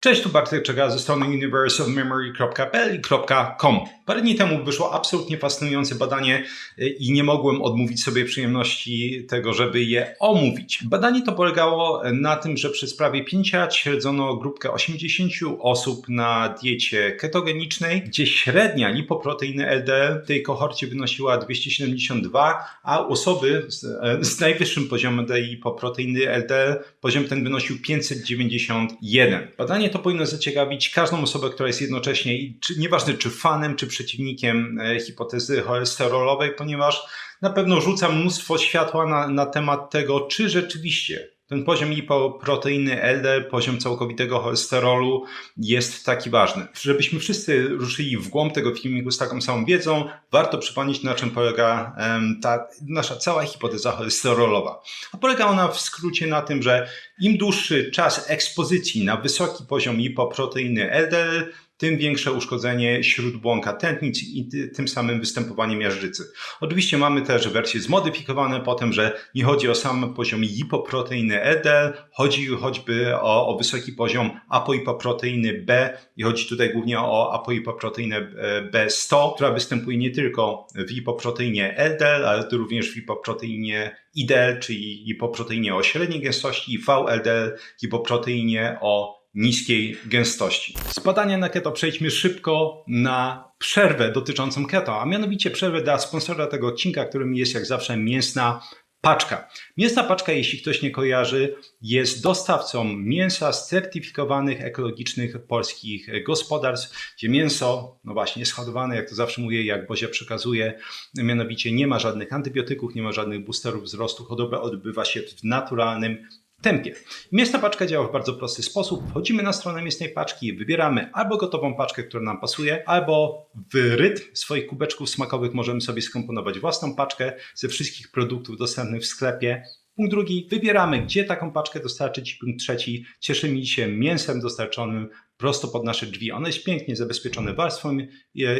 Cześć, tu Bartek Czega ze strony universeofmemory.pl i .com. Parę dni temu wyszło absolutnie fascynujące badanie i nie mogłem odmówić sobie przyjemności tego, żeby je omówić. Badanie to polegało na tym, że przez prawie 5 lat śledzono grupkę 80 osób na diecie ketogenicznej, gdzie średnia lipoproteiny LDL w tej kohorcie wynosiła 272, a osoby z najwyższym poziomem tej lipoproteiny LDL poziom ten wynosił 591. Badanie to powinno zaciekawić każdą osobę, która jest jednocześnie, nieważne czy fanem, czy przeciwnikiem hipotezy cholesterolowej, ponieważ na pewno rzuca mnóstwo światła na temat tego, czy rzeczywiście ten poziom lipoproteiny LDL, poziom całkowitego cholesterolu jest taki ważny. Żebyśmy wszyscy ruszyli w głąb tego filmiku z taką samą wiedzą, warto przypomnieć, na czym polega ta nasza cała hipoteza cholesterolowa. A polega ona w skrócie na tym, że im dłuższy czas ekspozycji na wysoki poziom lipoproteiny LDL, tym większe uszkodzenie śródbłonka tętnic i tym samym występowanie miażdżycy. Oczywiście mamy też wersje zmodyfikowane potem, że nie chodzi o sam poziom lipoproteiny LDL, chodzi choćby o wysoki poziom apoipoproteiny B i chodzi tutaj głównie o apoipoproteinę B100, która występuje nie tylko w lipoproteinie LDL, ale również w lipoproteinie IDL, czyli lipoproteinie o średniej gęstości, i VLDL, lipoproteinie o niskiej gęstości. Z badania na keto przejdźmy szybko na przerwę dotyczącą keto, a mianowicie przerwę dla sponsora tego odcinka, którym jest jak zawsze Mięsna Paczka. Mięsna Paczka, jeśli ktoś nie kojarzy, jest dostawcą mięsa z certyfikowanych ekologicznych polskich gospodarstw, gdzie mięso, no właśnie, jest hodowane, jak to zawsze mówię, jak Bozia przekazuje, mianowicie nie ma żadnych antybiotyków, nie ma żadnych boosterów wzrostu, hodowla odbywa się w naturalnym tempie. Mięsna Paczka działa w bardzo prosty sposób. Wchodzimy na stronę Mięsnej Paczki, wybieramy albo gotową paczkę, która nam pasuje, albo w rytm swoich kubeczków smakowych możemy sobie skomponować własną paczkę ze wszystkich produktów dostępnych w sklepie. Punkt drugi, wybieramy, gdzie taką paczkę dostarczyć. Punkt trzeci, cieszymy się mięsem dostarczonym prosto pod nasze drzwi. Ono jest pięknie zabezpieczone warstwą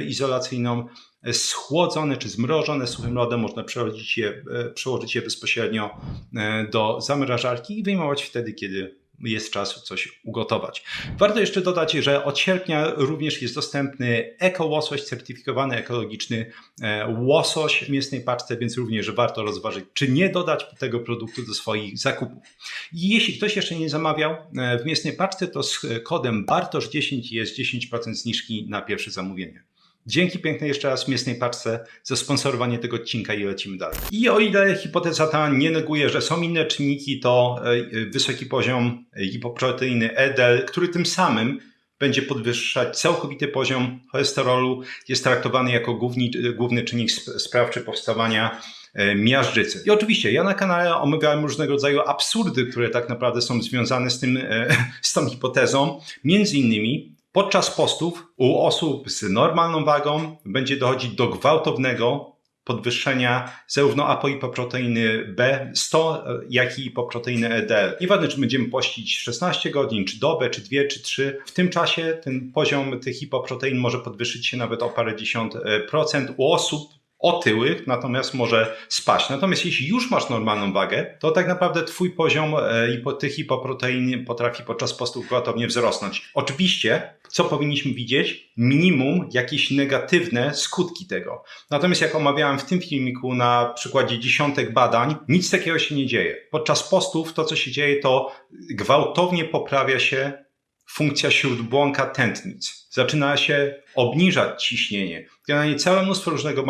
izolacyjną, schłodzone czy zmrożone suchym lodem. Można przełożyć je bezpośrednio do zamrażarki i wyjmować wtedy, kiedy jest czas coś ugotować. Warto jeszcze dodać, że od sierpnia również jest dostępny eko-łosoś, certyfikowany ekologiczny łosoś w Mięsnej Paczce, więc również warto rozważyć, czy nie dodać tego produktu do swoich zakupów. I jeśli ktoś jeszcze nie zamawiał w Mięsnej Paczce, to z kodem BARTOSZ10 jest 10% zniżki na pierwsze zamówienie. Dzięki piękne jeszcze raz Mięsnej Paczce za sponsorowanie tego odcinka i lecimy dalej. I o ile hipoteza ta nie neguje, że są inne czynniki, to wysoki poziom lipoproteiny LDL, który tym samym będzie podwyższać całkowity poziom cholesterolu, jest traktowany jako główny czynnik sprawczy powstawania miażdżycy. I oczywiście ja na kanale omawiałem różnego rodzaju absurdy, które tak naprawdę są związane z tą hipotezą. Między innymi podczas postów u osób z normalną wagą będzie dochodzić do gwałtownego podwyższenia zarówno apoipoproteiny B100, jak i lipoproteiny LDL. Nieważne, czy będziemy pościć 16 godzin, czy dobę, czy 2, czy 3. W tym czasie ten poziom tych hipoprotein może podwyższyć się nawet o parędziesiąt procent u osób otyłych, natomiast może spaść. Natomiast jeśli już masz normalną wagę, to tak naprawdę twój poziom tych hipoprotein potrafi podczas postów gwałtownie wzrosnąć. Oczywiście, co powinniśmy widzieć? Minimum jakieś negatywne skutki tego. Natomiast jak omawiałem w tym filmiku na przykładzie dziesiątek badań, nic takiego się nie dzieje. Podczas postów to, co się dzieje, to gwałtownie poprawia się funkcja śródbłonka tętnic. Zaczyna się obniżać ciśnienie. Generalnie całe mnóstwo różnego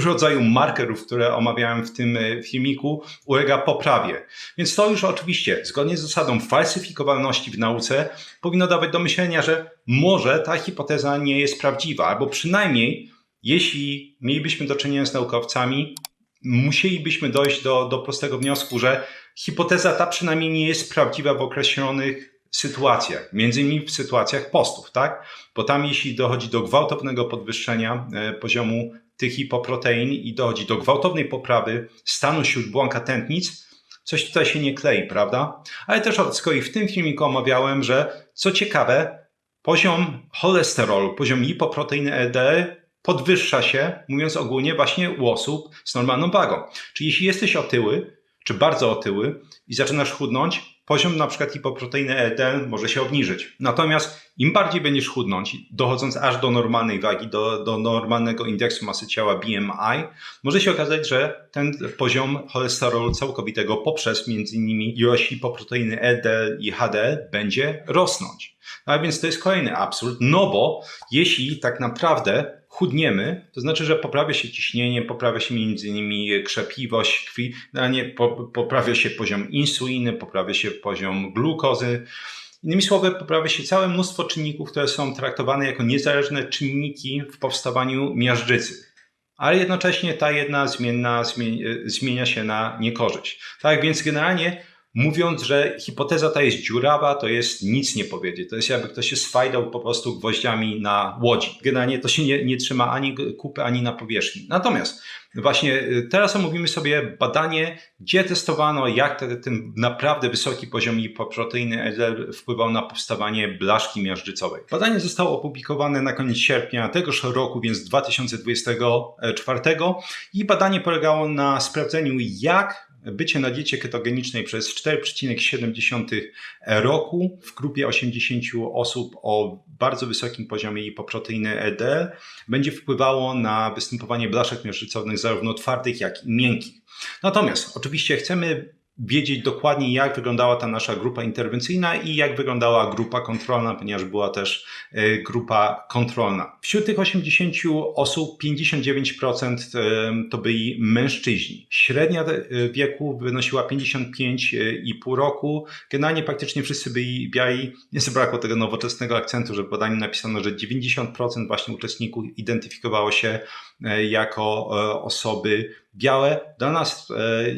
rodzaju markerów, które omawiałem w tym filmiku, ulega poprawie. Więc to już oczywiście, zgodnie z zasadą falsyfikowalności w nauce, powinno dawać do myślenia, że może ta hipoteza nie jest prawdziwa, albo przynajmniej, jeśli mielibyśmy do czynienia z naukowcami, musielibyśmy dojść do prostego wniosku, że hipoteza ta przynajmniej nie jest prawdziwa w określonych sytuacjach, między innymi w sytuacjach postów, tak? Bo tam jeśli dochodzi do gwałtownego podwyższenia poziomu tych hipoprotein i dochodzi do gwałtownej poprawy stanu śródbłonka tętnic, coś tutaj się nie klei, prawda? Ale też z kolei w tym filmiku omawiałem, że co ciekawe, poziom cholesterolu, poziom lipoproteiny LDL podwyższa się, mówiąc ogólnie, właśnie u osób z normalną wagą. Czyli jeśli jesteś otyły, czy bardzo otyły i zaczynasz chudnąć, poziom na przykład hipoproteiny LDL może się obniżyć. Natomiast im bardziej będziesz chudnąć, dochodząc aż do normalnej wagi, do normalnego indeksu masy ciała BMI, może się okazać, że ten poziom cholesterolu całkowitego poprzez m.in. ilość hipoproteiny LDL i HDL będzie rosnąć. A więc to jest kolejny absurd, no bo jeśli tak naprawdę chudniemy, to znaczy, że poprawia się ciśnienie, poprawia się m.in. krzepliwość krwi, poprawia się poziom insuliny, poprawia się poziom glukozy. Innymi słowy, poprawia się całe mnóstwo czynników, które są traktowane jako niezależne czynniki w powstawaniu miażdżycy. Ale jednocześnie ta jedna zmienia się na niekorzyść. Tak więc generalnie mówiąc, że hipoteza ta jest dziurawa, to jest nic nie powiedzieć. To jest jakby ktoś się swajdał po prostu gwoździami na łodzi. Generalnie to się nie trzyma ani kupy, ani na powierzchni. Natomiast właśnie teraz omówimy sobie badanie, gdzie testowano, jak ten naprawdę wysoki poziom lipoproteiny LDL wpływał na powstawanie blaszki miażdżycowej. Badanie zostało opublikowane na koniec sierpnia tegoż roku, więc 2024 i badanie polegało na sprawdzeniu, jak bycie na diecie ketogenicznej przez 4,7 roku w grupie 80 osób o bardzo wysokim poziomie lipoproteiny LDL będzie wpływało na występowanie blaszek miażdżycowych zarówno twardych, jak i miękkich. Natomiast oczywiście chcemy wiedzieć dokładnie, jak wyglądała ta nasza grupa interwencyjna i jak wyglądała grupa kontrolna, ponieważ była też grupa kontrolna. Wśród tych 80 osób 59% to byli mężczyźni. Średnia wieku wynosiła 55,5 roku. Generalnie praktycznie wszyscy byli biali. Nie zabrakło tego nowoczesnego akcentu, że w badaniu napisano, że 90% właśnie uczestników identyfikowało się jako osoby białe. Dla nas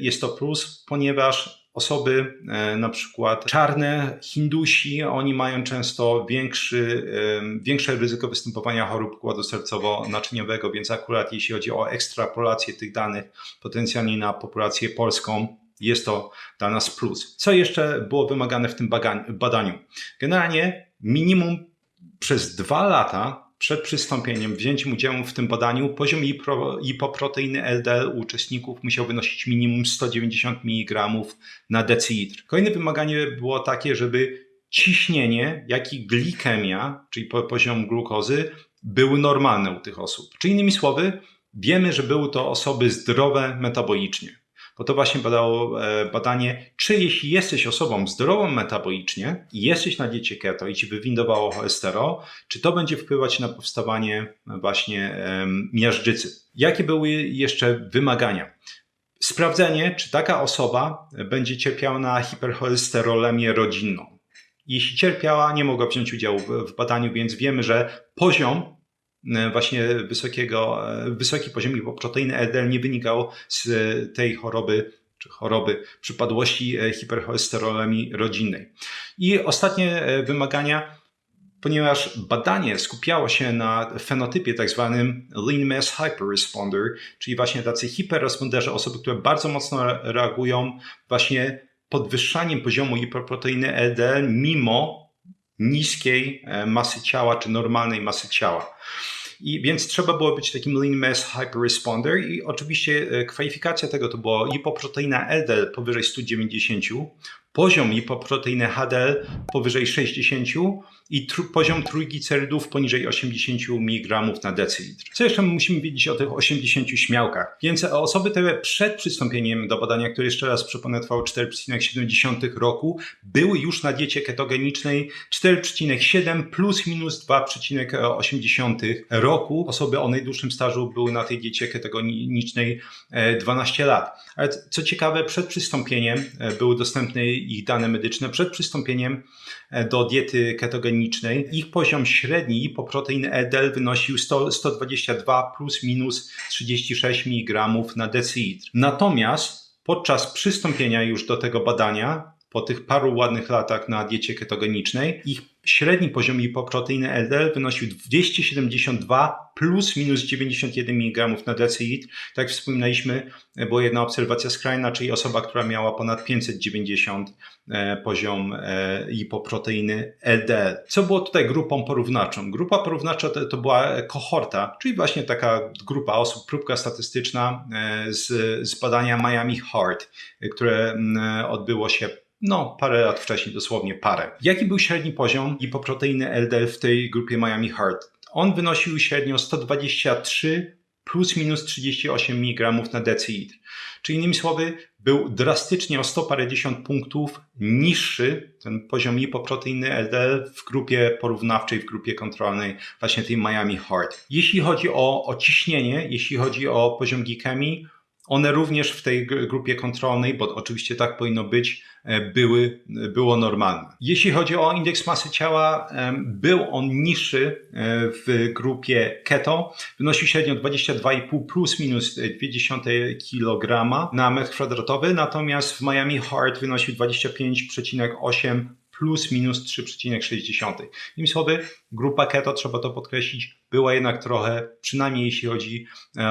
jest to plus, ponieważ osoby na przykład czarne, Hindusi, oni mają często większe ryzyko występowania chorób układu sercowo-naczyniowego, więc akurat jeśli chodzi o ekstrapolację tych danych potencjalnie na populację polską, jest to dla nas plus. Co jeszcze było wymagane w tym badaniu? Generalnie minimum przez 2 lata przed przystąpieniem, wzięciem udziału w tym badaniu, poziom lipoproteiny LDL u uczestników musiał wynosić minimum 190 mg na decylitr. Kolejne wymaganie było takie, żeby ciśnienie, jak i glikemia, czyli poziom glukozy, były normalne u tych osób. Czyli innymi słowy, wiemy, że były to osoby zdrowe metabolicznie. Bo to właśnie badało badanie, czy jeśli jesteś osobą zdrową metabolicznie i jesteś na diecie keto i ci wywindowało cholesterol, czy to będzie wpływać na powstawanie właśnie miażdżycy. Jakie były jeszcze wymagania? Sprawdzenie, czy taka osoba będzie cierpiała na hipercholesterolemię rodzinną. Jeśli cierpiała, nie mogła wziąć udziału w badaniu, więc wiemy, że poziom właśnie wysoki poziom lipoproteiny LDL nie wynikał z tej choroby przypadłości hipercholesterolemii rodzinnej. I ostatnie wymagania, ponieważ badanie skupiało się na fenotypie tak zwanym lean mass hyperresponder, czyli właśnie tacy hiperresponderzy, osoby, które bardzo mocno reagują właśnie podwyższaniem poziomu lipoproteiny LDL mimo niskiej masy ciała czy normalnej masy ciała. I więc trzeba było być takim lean mass hyperresponder i oczywiście kwalifikacja tego to była lipoproteina LDL powyżej 190, poziom lipoproteiny HDL powyżej 60 i poziom trójglicerydów poniżej 80 mg na decylitr. Co jeszcze musimy wiedzieć o tych 80 śmiałkach? Więc osoby te przed przystąpieniem do badania, które jeszcze raz przypomnę trwało 4,7 roku, były już na diecie ketogenicznej 4,7 plus minus 2,8 roku. Osoby o najdłuższym stażu były na tej diecie ketogenicznej 12 lat. Ale co ciekawe, przed przystąpieniem były dostępne ich dane medyczne. Przed przystąpieniem do diety ketogenicznej ich poziom średni lipoproteiny LDL wynosił 122 plus minus 36 mg na decylitr. Natomiast podczas przystąpienia już do tego badania, po tych paru ładnych latach na diecie ketogenicznej, ich średni poziom lipoproteiny LDL wynosił 272 plus minus 91 mg na decylitr. Tak jak wspominaliśmy, była jedna obserwacja skrajna, czyli osoba, która miała ponad 590 poziom lipoproteiny LDL. Co było tutaj grupą porównawczą? Grupa porównawcza to była kohorta, czyli właśnie taka grupa osób, próbka statystyczna z badania Miami Heart, które odbyło się no parę lat wcześniej, dosłownie parę. Jaki był średni poziom lipoproteiny LDL w tej grupie Miami Heart? On wynosił średnio 123 plus minus 38 mg na decilitr. Czyli innymi słowy, był drastycznie o 100 parędziesiąt punktów niższy ten poziom lipoproteiny LDL w grupie porównawczej, w grupie kontrolnej właśnie tej Miami Heart. Jeśli chodzi o ciśnienie, jeśli chodzi o poziom glikemii, one również w tej grupie kontrolnej, bo oczywiście tak powinno być, było normalne. Jeśli chodzi o indeks masy ciała, był on niższy w grupie keto, wynosił średnio 22,5 plus minus 0,2 kg na metr kwadratowy, natomiast w Miami Heart wynosił 25,8 plus minus 3,6. Innymi słowy, grupa keto, trzeba to podkreślić, była jednak trochę, przynajmniej jeśli chodzi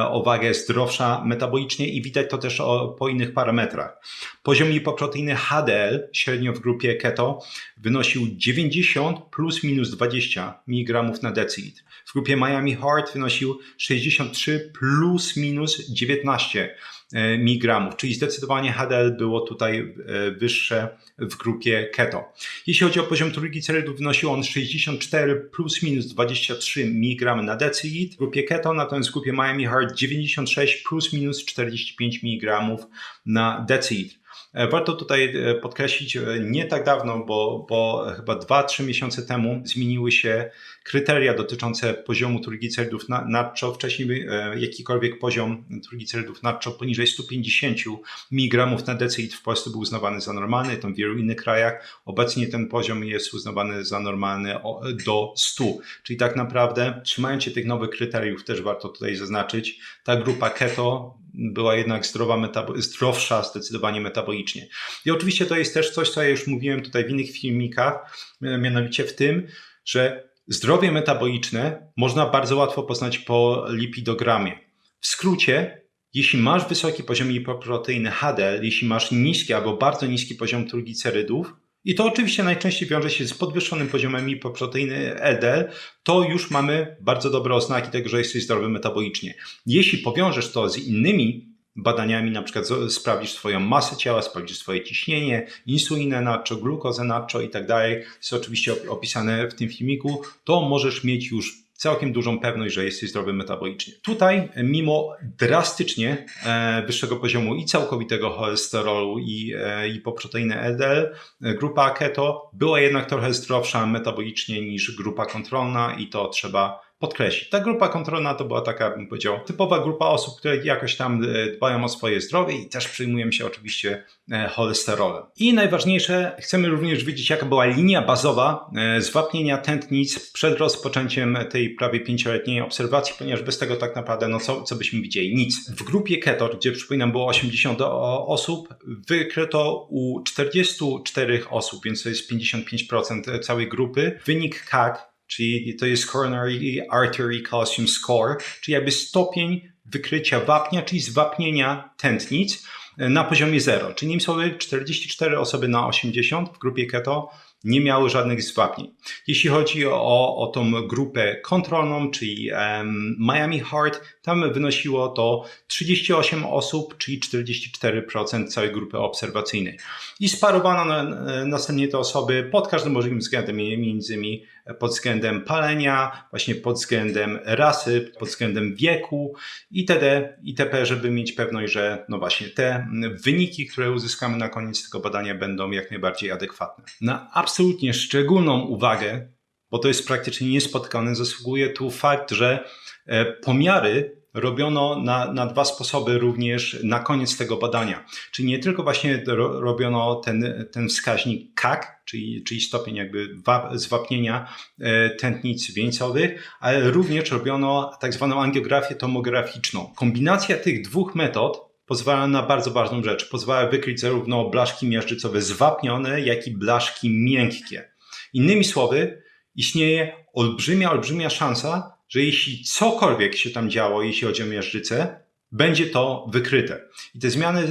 o wagę, zdrowsza metabolicznie i widać to też po innych parametrach. Poziom lipoproteiny HDL średnio w grupie keto wynosił 90 plus minus 20 mg na decilitr. W grupie Miami Heart wynosił 63 plus minus 19 mg, czyli zdecydowanie HDL było tutaj wyższe w grupie keto. Jeśli chodzi o poziom trójglicerydów, wynosił on 64 plus minus 23 mg na decilitr w grupie keto, natomiast w grupie Miami Heart 96 plus minus 45 mg na decilitr. Warto tutaj podkreślić, nie tak dawno, bo chyba 2-3 miesiące temu zmieniły się kryteria dotyczące poziomu trójglicerydów nadczo. Wcześniej jakikolwiek poziom trójglicerydów nadczo poniżej 150 mg na decilitr w Polsce był uznawany za normalny, tam w wielu innych krajach. Obecnie ten poziom jest uznawany za normalny do 100. Czyli tak naprawdę, trzymając się tych nowych kryteriów, też warto tutaj zaznaczyć, ta grupa keto była jednak zdrowsza zdecydowanie metabolicznie. I oczywiście to jest też coś, co ja już mówiłem tutaj w innych filmikach, mianowicie w tym, że zdrowie metaboliczne można bardzo łatwo poznać po lipidogramie. W skrócie, jeśli masz wysoki poziom lipoproteiny HDL, jeśli masz niski albo bardzo niski poziom trójglicerydów, i to oczywiście najczęściej wiąże się z podwyższonym poziomem lipoproteiny LDL, to już mamy bardzo dobre oznaki tego, że jesteś zdrowy metabolicznie. Jeśli powiążesz to z innymi badaniami, na przykład sprawdzisz swoją masę ciała, sprawdzisz swoje ciśnienie, insulinę nadczo, glukozę nadczo i tak dalej, jest oczywiście opisane w tym filmiku, to możesz mieć już całkiem dużą pewność, że jesteś zdrowy metabolicznie. Tutaj, mimo drastycznie wyższego poziomu i całkowitego cholesterolu i lipoproteiny LDL, grupa keto była jednak trochę zdrowsza metabolicznie niż grupa kontrolna i to trzeba podkreślić. Ta grupa kontrolna to była taka, bym powiedział, typowa grupa osób, które jakoś tam dbają o swoje zdrowie i też przyjmują się oczywiście cholesterolem. I najważniejsze, chcemy również wiedzieć, jaka była linia bazowa zwapnienia tętnic przed rozpoczęciem tej prawie 5-letniej obserwacji, ponieważ bez tego tak naprawdę, no co byśmy widzieli? Nic. W grupie keto, gdzie przypominam było 80 osób, wykryto u 44 osób, więc to jest 55% całej grupy, wynik CAC, czyli to jest Coronary Artery Calcium Score, czyli jakby stopień wykrycia wapnia, czyli zwapnienia tętnic na poziomie 0. Czyli innymi słowy 44 osoby na 80 w grupie keto nie miały żadnych zwapnień. Jeśli chodzi o tą grupę kontrolną, czyli Miami Heart, tam wynosiło to 38 osób, czyli 44% całej grupy obserwacyjnej. I sparowano następnie te osoby pod każdym możliwym względem, między innymi pod względem palenia, właśnie pod względem rasy, pod względem wieku itd., itp., żeby mieć pewność, że no właśnie te wyniki, które uzyskamy na koniec tego badania, będą jak najbardziej adekwatne. Na absolutnie szczególną uwagę, bo to jest praktycznie niespotkane, zasługuje tu fakt, że pomiary robiono na dwa sposoby również na koniec tego badania. Czyli nie tylko właśnie robiono ten wskaźnik CAC, czyli stopień jakby zwapnienia tętnic wieńcowych, ale również robiono tak zwaną angiografię tomograficzną. Kombinacja tych dwóch metod pozwala na bardzo ważną rzecz. Pozwala wykryć zarówno blaszki miażdżycowe zwapnione, jak i blaszki miękkie. Innymi słowy, istnieje olbrzymia szansa, że jeśli cokolwiek się tam działo, jeśli chodzi o miażdżycę, będzie to wykryte. I te zmiany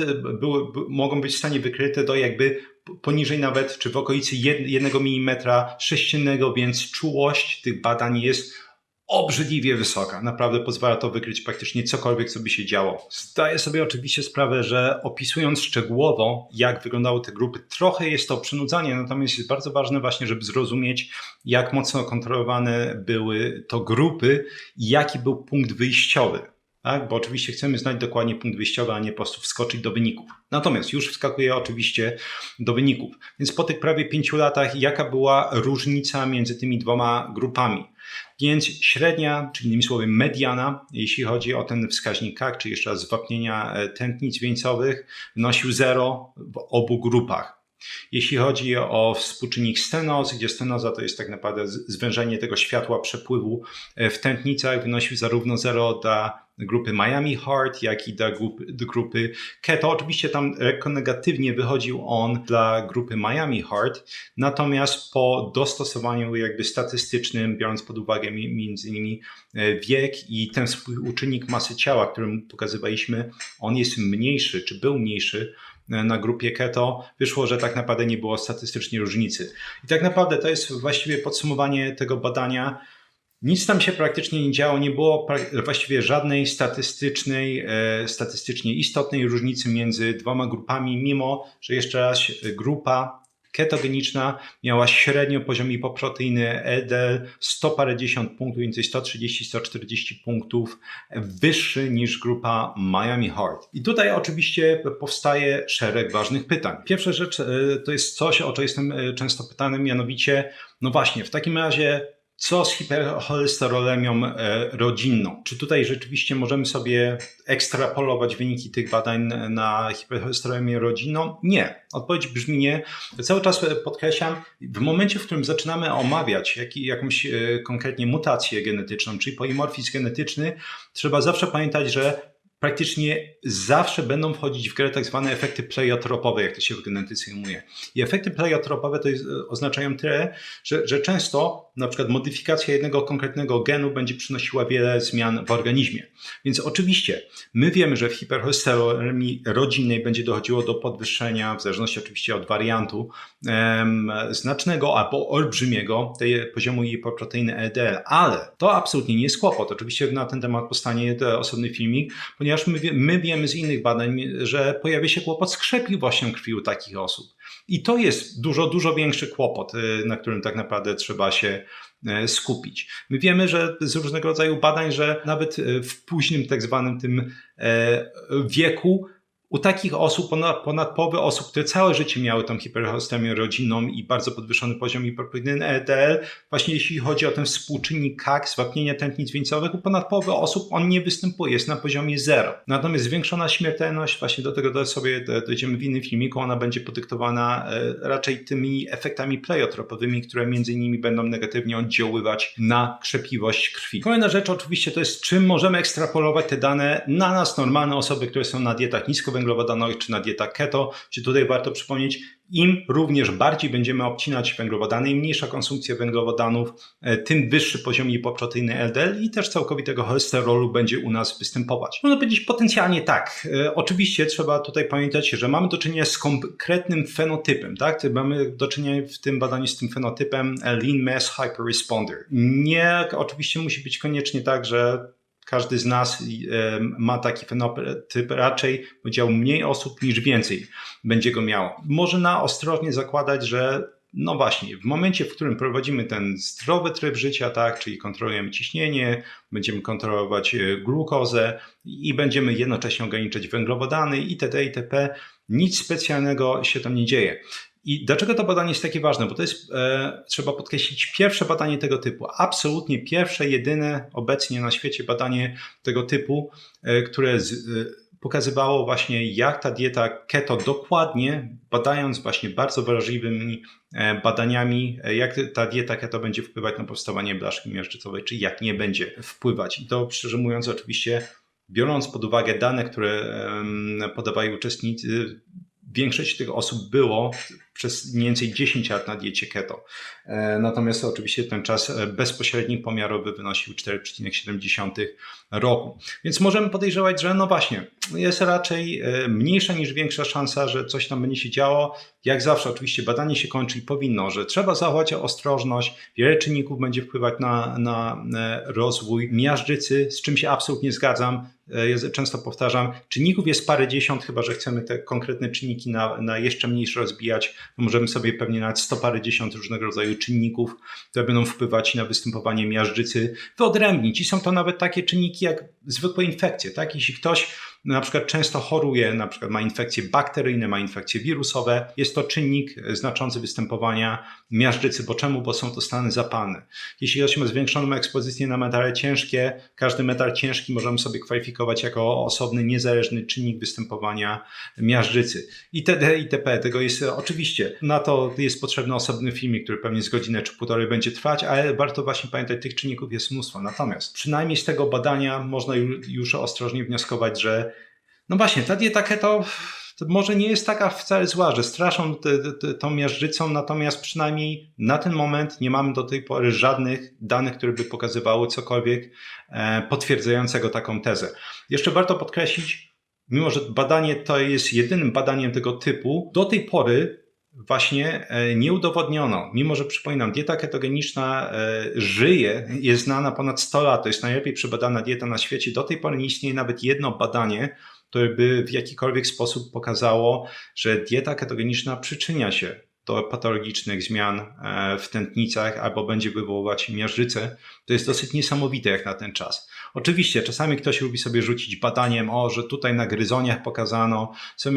mogą być w stanie wykryte do jakby poniżej nawet, czy w okolicy 1 mm sześciennego, więc czułość tych badań jest obrzydliwie wysoka. Naprawdę pozwala to wykryć praktycznie cokolwiek, co by się działo. Zdaję sobie oczywiście sprawę, że opisując szczegółowo, jak wyglądały te grupy, trochę jest to przynudzanie, natomiast jest bardzo ważne właśnie, żeby zrozumieć, jak mocno kontrolowane były to grupy i jaki był punkt wyjściowy. Tak? Bo oczywiście chcemy znać dokładnie punkt wyjściowy, a nie po prostu wskoczyć do wyników. Natomiast już wskakuję oczywiście do wyników. Więc po tych prawie 5 latach, jaka była różnica między tymi dwoma grupami? Więc średnia, czyli innymi słowy mediana, jeśli chodzi o ten wskaźnik CAC, czyli jeszcze raz wapnienia tętnic wieńcowych, wynosił 0 w obu grupach. Jeśli chodzi o współczynnik stenozy, gdzie stenoza to jest tak naprawdę zwężenie tego światła przepływu w tętnicach, wynosił zarówno 0 dla grupy Miami Heart, jak i dla grupy Keto. Oczywiście tam lekko negatywnie wychodził on dla grupy Miami Heart, natomiast po dostosowaniu jakby statystycznym, biorąc pod uwagę między innymi wiek i ten współczynnik masy ciała, którym pokazywaliśmy, on jest mniejszy, czy był mniejszy na grupie keto, wyszło, że tak naprawdę nie było statystycznie różnicy. I tak naprawdę to jest właściwie podsumowanie tego badania. Nic tam się praktycznie nie działo, nie było właściwie żadnej statystycznie istotnej różnicy między dwoma grupami, mimo że jeszcze raz grupa ketogeniczna miała średnio poziom lipoproteiny LDL 100 parędziesiąt punktów, więcej 130-140 punktów wyższy niż grupa Miami Heart. I tutaj oczywiście powstaje szereg ważnych pytań. Pierwsza rzecz to jest coś, o co jestem często pytany, mianowicie, no właśnie, w takim razie co z hipercholesterolemią rodzinną? Czy tutaj rzeczywiście możemy sobie ekstrapolować wyniki tych badań na hipercholesterolemię rodzinną? Nie. Odpowiedź brzmi nie. Cały czas podkreślam, w momencie, w którym zaczynamy omawiać jakąś konkretnie mutację genetyczną, czyli polimorfizm genetyczny, trzeba zawsze pamiętać, że praktycznie zawsze będą wchodzić w grę tak zwane efekty pleiotropowe, jak to się w genetyce ujmuje. I efekty pleiotropowe oznaczają tyle, że często na przykład modyfikacja jednego konkretnego genu będzie przynosiła wiele zmian w organizmie. Więc oczywiście my wiemy, że w hipercholesterolii rodzinnej będzie dochodziło do podwyższenia, w zależności oczywiście od wariantu, znacznego albo olbrzymiego poziomu lipoproteiny LDL, ale to absolutnie nie jest kłopot. Oczywiście na ten temat powstanie osobny filmik, ponieważ my wiemy z innych badań, że pojawia się kłopot z krzepliwością krwi u takich osób. I to jest dużo większy kłopot, na którym tak naprawdę trzeba się skupić. My wiemy, że z różnego rodzaju badań, że nawet w późnym tak zwanym tym wieku u takich osób, ponad połowy osób, które całe życie miały tą hipercholesteremię rodzinną i bardzo podwyższony poziom lipoproteiny LDL, właśnie jeśli chodzi o ten współczynnik CAC, zwapnienia tętnic wieńcowych, u ponad połowy osób on nie występuje, jest na poziomie 0. Natomiast zwiększona śmiertelność, właśnie do tego sobie dojdziemy w innym filmiku, ona będzie podyktowana raczej tymi efektami pleiotropowymi, które między innymi będą negatywnie oddziaływać na krzepliwość krwi. Kolejna rzecz oczywiście to jest, czym możemy ekstrapolować te dane na nas, normalne osoby, które są na dietach niskowęglowodanowych czy na dietach keto, gdzie tutaj warto przypomnieć, im również bardziej będziemy obcinać węglowodany, im mniejsza konsumpcja węglowodanów, tym wyższy poziom lipoproteiny LDL i też całkowitego cholesterolu będzie u nas występować. Można powiedzieć potencjalnie tak. Oczywiście trzeba tutaj pamiętać, że mamy do czynienia z konkretnym fenotypem, tak? Mamy do czynienia w tym badaniu z tym fenotypem lean mass hyperresponder. Nie, oczywiście musi być koniecznie tak, że każdy z nas ma taki fenotyp, raczej powiedział mniej osób niż więcej będzie go miało. Można ostrożnie zakładać, że no właśnie, w momencie, w którym prowadzimy ten zdrowy tryb życia, tak, czyli kontrolujemy ciśnienie, będziemy kontrolować glukozę i będziemy jednocześnie ograniczać węglowodany itd., itp., nic specjalnego się tam nie dzieje. I dlaczego to badanie jest takie ważne? Bo to jest, trzeba podkreślić, pierwsze badanie tego typu. Absolutnie pierwsze, jedyne obecnie na świecie badanie tego typu, które pokazywało właśnie, jak ta dieta keto dokładnie, badając właśnie bardzo wrażliwymi badaniami, jak ta dieta keto będzie wpływać na powstawanie blaszki miażdżycowej, czy jak nie będzie wpływać. I to szczerze mówiąc oczywiście, biorąc pod uwagę dane, które podawali uczestnicy, większość tych osób było przez mniej więcej 10 lat na diecie keto. Natomiast oczywiście ten czas bezpośredni pomiarowy wynosił 4,7 roku. Więc możemy podejrzewać, że no właśnie, jest raczej mniejsza niż większa szansa, że coś tam będzie się działo. Jak zawsze oczywiście badanie się kończy i powinno, że trzeba zachować ostrożność, wiele czynników będzie wpływać na rozwój miażdżycy, z czym się absolutnie zgadzam. Ja często powtarzam, czynników jest parędziesiąt, chyba że chcemy te konkretne czynniki na jeszcze mniejsze rozbijać, to możemy sobie pewnie nawet 100 parędziesiąt różnego rodzaju czynników, które będą wpływać na występowanie miażdżycy, wyodrębnić. I są to nawet takie czynniki jak zwykłe infekcje. Tak? Jeśli ktoś na przykład często choruje, na przykład ma infekcje bakteryjne, ma infekcje wirusowe, jest to czynnik znaczący występowania miażdżycy. Bo czemu? Bo są to stany zapalne. Jeśli ktoś ma zwiększoną ekspozycję na metale ciężkie, każdy metal ciężki możemy sobie kwalifikować jako osobny, niezależny czynnik występowania miażdżycy. Itd. itp. Tego jest oczywiście, na to jest potrzebny osobny filmik, który pewnie z godzinę czy półtorej będzie trwać, ale warto właśnie pamiętać, tych czynników jest mnóstwo. Natomiast przynajmniej z tego badania można już ostrożnie wnioskować, że no właśnie, ta dieta keto to może nie jest taka wcale zła, że straszą tą miażdżycą, natomiast przynajmniej na ten moment nie mamy do tej pory żadnych danych, które by pokazywały cokolwiek potwierdzającego taką tezę. Jeszcze warto podkreślić, mimo że badanie to jest jedynym badaniem tego typu, do tej pory właśnie nie udowodniono, mimo że przypominam, dieta ketogeniczna jest znana ponad 100 lat, to jest najlepiej przebadana dieta na świecie, do tej pory nie istnieje nawet jedno badanie, które by w jakikolwiek sposób pokazało, że dieta ketogeniczna przyczynia się do patologicznych zmian w tętnicach albo będzie wywoływać miażdżycę. To jest dosyć niesamowite jak na ten czas. Oczywiście czasami ktoś lubi sobie rzucić badaniem, że tutaj na gryzoniach pokazano, są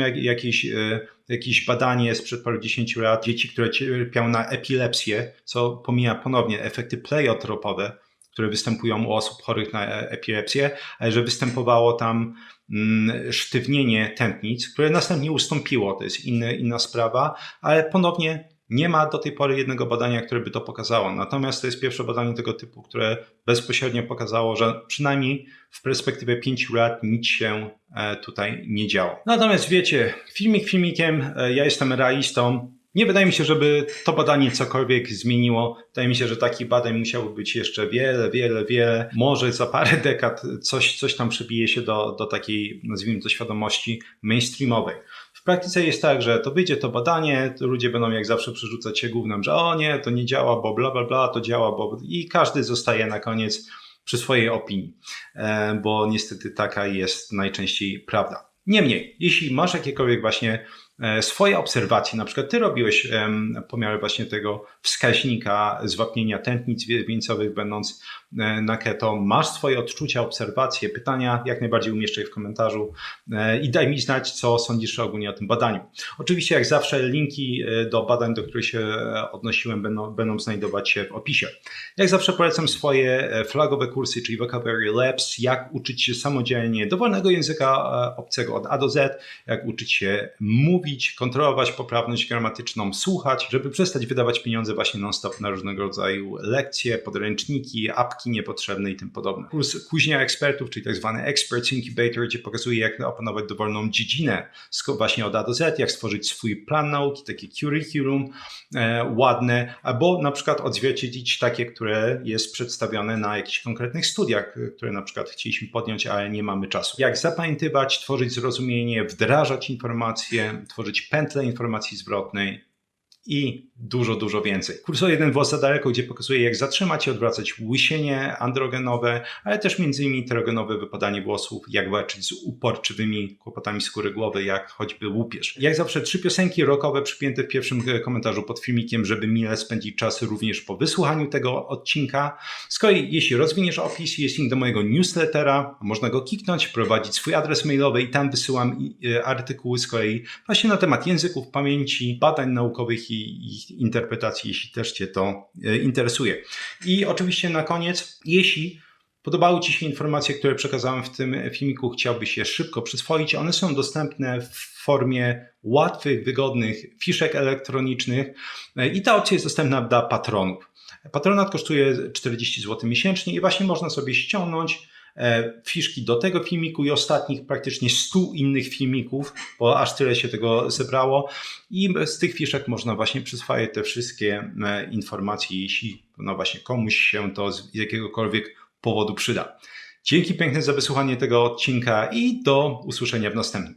jakieś badanie sprzed paru 10 lat, dzieci, które cierpią na epilepsję, co pomija ponownie efekty pleiotropowe, które występują u osób chorych na epilepsję, ale że występowało tam sztywnienie tętnic, które następnie ustąpiło, to jest inna sprawa, ale ponownie nie ma do tej pory jednego badania, które by to pokazało. Natomiast to jest pierwsze badanie tego typu, które bezpośrednio pokazało, że przynajmniej w perspektywie 5 lat nic się tutaj nie działo. Natomiast wiecie, filmik filmikiem, ja jestem realistą. Nie wydaje mi się, żeby to badanie cokolwiek zmieniło. Wydaje mi się, że takich badań musiało być jeszcze wiele. Może za parę dekad coś tam przebije się do takiej, nazwijmy to, świadomości mainstreamowej. W praktyce jest tak, że to wyjdzie to badanie, to ludzie będą jak zawsze przerzucać się gównem, że nie, to nie działa, bo bla bla bla, to działa, bo... I każdy zostaje na koniec przy swojej opinii, bo niestety taka jest najczęściej prawda. Niemniej, jeśli masz jakiekolwiek właśnie swoje obserwacje, na przykład ty robiłeś pomiary właśnie tego wskaźnika zwapnienia tętnic wieńcowych będąc na keto, masz swoje odczucia, obserwacje, pytania, jak najbardziej umieszczaj w komentarzu i daj mi znać, co sądzisz ogólnie o tym badaniu. Oczywiście jak zawsze linki do badań, do których się odnosiłem będą znajdować się w opisie. Jak zawsze polecam swoje flagowe kursy, czyli Vocabulary Labs, jak uczyć się samodzielnie dowolnego języka obcego od A do Z, jak uczyć się mówić, kontrolować poprawność gramatyczną, słuchać, żeby przestać wydawać pieniądze właśnie non-stop na różnego rodzaju lekcje, podręczniki, apki niepotrzebne i tym podobne. Kurs Kuźnia Ekspertów, czyli tak zwany Experts Incubator, gdzie pokazuje, jak opanować dowolną dziedzinę właśnie od A do Z, jak stworzyć swój plan nauki, takie curriculum ładne, albo na przykład odzwierciedlić takie, które jest przedstawione na jakichś konkretnych studiach, które na przykład chcieliśmy podjąć, ale nie mamy czasu. Jak zapamiętywać, tworzyć zrozumienie, wdrażać informacje, tworzyć pętlę informacji zwrotnej i dużo więcej. Kurs o jeden włos za daleko, gdzie pokazuję, jak zatrzymać i odwracać łysienie androgenowe, ale też m.in. terogenowe wypadanie włosów, jak walczyć z uporczywymi kłopotami skóry głowy, jak choćby łupież. Jak zawsze 3 piosenki rockowe przypięte w pierwszym komentarzu pod filmikiem, żeby mile spędzić czas również po wysłuchaniu tego odcinka. Z kolei jeśli rozwiniesz opis, jest link do mojego newslettera, można go kliknąć, wprowadzić swój adres mailowy i tam wysyłam artykuły z kolei właśnie na temat języków, pamięci, badań naukowych i ich interpretacji, jeśli też Cię to interesuje. I oczywiście na koniec, jeśli podobały Ci się informacje, które przekazałem w tym filmiku, chciałbyś je szybko przyswoić, one są dostępne w formie łatwych, wygodnych fiszek elektronicznych i ta opcja jest dostępna dla patronów. Patronat kosztuje 40 zł miesięcznie i właśnie można sobie ściągnąć fiszki do tego filmiku i ostatnich praktycznie 100 innych filmików, bo aż tyle się tego zebrało i z tych fiszek można właśnie przyswajać te wszystkie informacje, jeśli no właśnie komuś się to z jakiegokolwiek powodu przyda. Dzięki piękne za wysłuchanie tego odcinka i do usłyszenia w następnym.